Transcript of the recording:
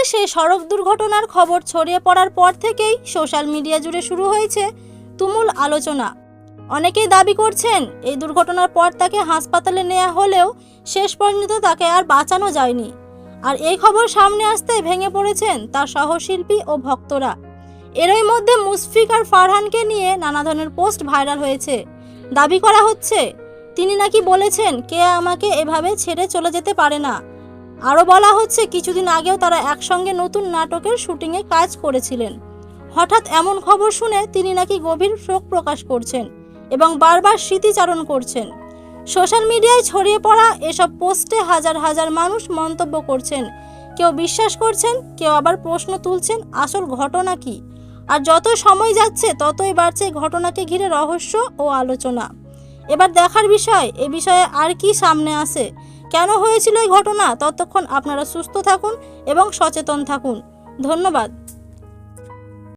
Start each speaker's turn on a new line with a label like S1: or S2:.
S1: মুম্বাইয়ের সেই সড়ক দুর্ঘটনার খবর ছড়িয়ে পড়ার পর থেকেই সোশ্যাল মিডিয়া জুড়ে শুরু হয়েছে তুমুল আলোচনা। অনেকেই দাবি করছেন এই দুর্ঘটনার পর তাকে হাসপাতালে নেওয়া হলেও শেষ পর্যন্ত তাকে আর বাঁচানো যায়নি। আর এই খবর সামনে আসতে ভেঙে পড়েছেন তার সহশিল্পী ও ভক্তরা। এরই মধ্যে মুশফিক আর ফারহানকে নিয়ে নানা ধরনের পোস্ট ভাইরাল হয়েছে। দাবি করা হচ্ছে তিনি নাকি বলেছেন কে আমাকে এভাবে ছেড়ে চলে যেতে পারে না। আরও বলা হচ্ছে কিছুদিন আগেও তারা একসঙ্গে নতুন নাটকের শুটিংয়ে কাজ করেছিলেন। হঠাৎ এমন খবর শুনে তিনি নাকি গভীর শোক প্রকাশ করছেন এবং বারবার স্মৃতিচারণ করছেন। সোশ্যাল মিডিয়ায় ছড়িয়ে পড়া এসব পোস্টে হাজার হাজার মানুষ মন্তব্য করছেন। কেউ বিশ্বাস করছেন, কেউ আবার প্রশ্ন তুলছেন আসল ঘটনা কি। আর যত সময় যাচ্ছে ততই বাড়ছে ঘটনাকে ঘিরে রহস্য ও আলোচনা। এবার দেখার বিষয় এ বিষয়ে আর কি সামনে আসে, কেন হয়েছিল এই ঘটনা। ততক্ষণ আপনারা সুস্থ থাকুন এবং সচেতন থাকুন। ধন্যবাদ।